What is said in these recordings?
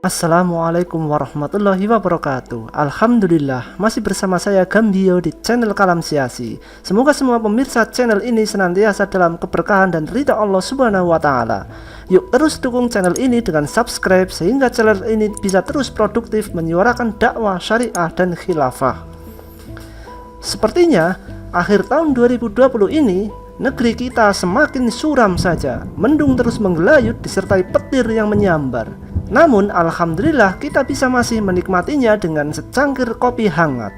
Assalamualaikum warahmatullahi wabarakatuh. Alhamdulillah, masih bersama saya Gambio di channel Kalam Siasi. Semoga semua pemirsa channel ini senantiasa dalam keberkahan dan ridha Allah Subhanahu wa Ta'ala. Yuk terus dukung channel ini dengan subscribe sehingga channel ini bisa terus produktif menyuarakan dakwah syariah dan khilafah. Sepertinya akhir tahun 2020 ini negeri kita semakin suram saja, mendung terus menggelayut disertai petir yang menyambar. Namun alhamdulillah kita bisa masih menikmatinya dengan secangkir kopi hangat.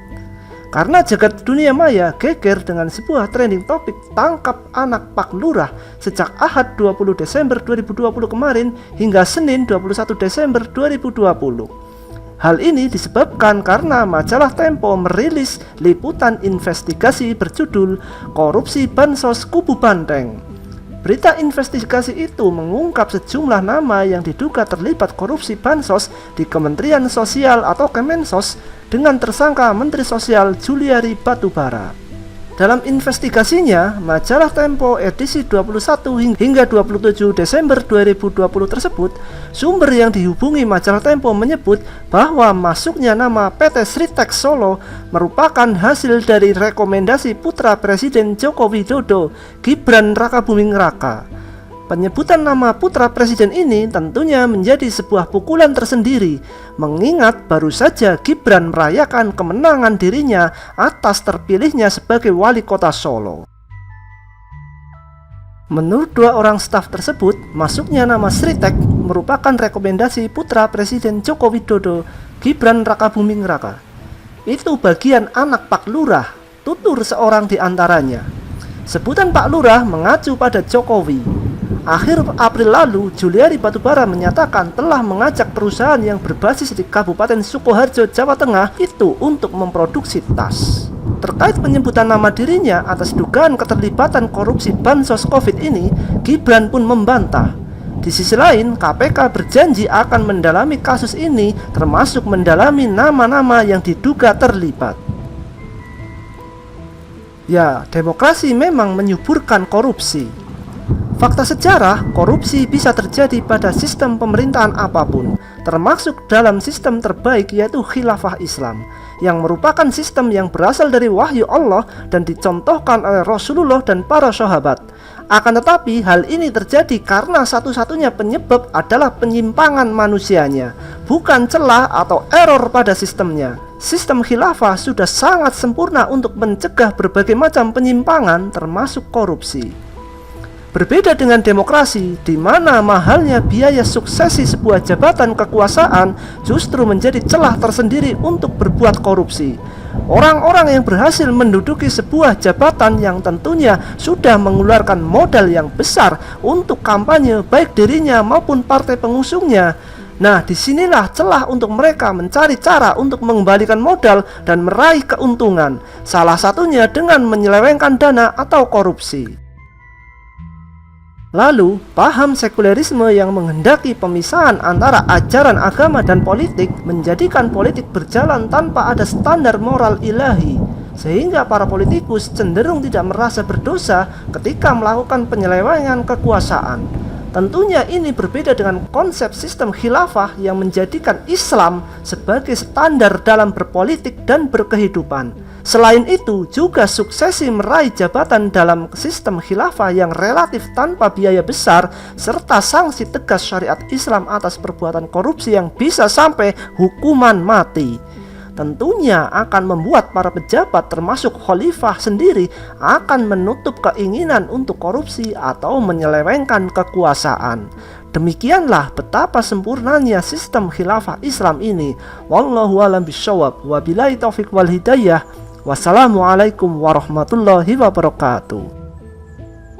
Karena jagat dunia maya geger dengan sebuah trending topik tangkap anak Pak Lurah sejak Ahad 20 Desember 2020 kemarin hingga Senin 21 Desember 2020. Hal ini disebabkan karena majalah Tempo merilis liputan investigasi berjudul Korupsi Bansos Kubu Banteng. Berita investigasi itu mengungkap sejumlah nama yang diduga terlibat korupsi bansos di Kementerian Sosial atau Kemensos dengan tersangka Menteri Sosial Juliari Batubara. Dalam investigasinya, majalah Tempo edisi 21 hingga 27 Desember 2020 tersebut, sumber yang dihubungi majalah Tempo menyebut bahwa masuknya nama PT Sritex Solo merupakan hasil dari rekomendasi putra Presiden Joko Widodo, Gibran Rakabuming Raka. Penyebutan nama putra presiden ini tentunya menjadi sebuah pukulan tersendiri, mengingat baru saja Gibran merayakan kemenangan dirinya atas terpilihnya sebagai wali kota Solo. Menurut dua orang staf tersebut, masuknya nama Sritex merupakan rekomendasi putra Presiden Joko Widodo, Gibran Rakabuming Raka. Itu bagian anak Pak Lurah, tutur seorang di antaranya. Sebutan Pak Lurah mengacu pada Jokowi. Akhir April lalu, Juliari Batubara menyatakan telah mengajak perusahaan yang berbasis di Kabupaten Sukoharjo, Jawa Tengah itu untuk memproduksi tas. Terkait penyebutan nama dirinya atas dugaan keterlibatan korupsi bansos COVID ini, Gibran pun membantah. Di sisi lain, KPK berjanji akan mendalami kasus ini, termasuk mendalami nama-nama yang diduga terlibat. Ya, demokrasi memang menyuburkan korupsi. Fakta sejarah, korupsi bisa terjadi pada sistem pemerintahan apapun, termasuk dalam sistem terbaik yaitu khilafah Islam, yang merupakan sistem yang berasal dari wahyu Allah dan dicontohkan oleh Rasulullah dan para sahabat. Akan tetapi hal ini terjadi karena satu-satunya penyebab adalah penyimpangan manusianya, bukan celah atau error pada sistemnya. Sistem khilafah sudah sangat sempurna untuk mencegah berbagai macam penyimpangan termasuk korupsi. Berbeda dengan demokrasi, di mana mahalnya biaya suksesi sebuah jabatan kekuasaan justru menjadi celah tersendiri untuk berbuat korupsi. Orang-orang yang berhasil menduduki sebuah jabatan yang tentunya sudah mengeluarkan modal yang besar untuk kampanye baik dirinya maupun partai pengusungnya. Nah, disinilah celah untuk mereka mencari cara untuk mengembalikan modal dan meraih keuntungan, salah satunya dengan menyelewengkan dana atau korupsi. Lalu, paham sekulerisme yang menghendaki pemisahan antara ajaran agama dan politik menjadikan politik berjalan tanpa ada standar moral ilahi, sehingga para politikus cenderung tidak merasa berdosa ketika melakukan penyelewengan kekuasaan. Tentunya ini berbeda dengan konsep sistem khilafah yang menjadikan Islam sebagai standar dalam berpolitik dan berkehidupan. Selain itu, juga suksesi meraih jabatan dalam sistem khilafah yang relatif tanpa biaya besar, serta sanksi tegas syariat Islam atas perbuatan korupsi yang bisa sampai hukuman mati. Tentunya akan membuat para pejabat termasuk khalifah sendiri akan menutup keinginan untuk korupsi atau menyelewengkan kekuasaan. Demikianlah betapa sempurnanya sistem khilafah Islam ini. Wallahu a'lam bishawab. Wabillahi taufiq wal hidayah. Wassalamualaikum warahmatullahi wabarakatuh.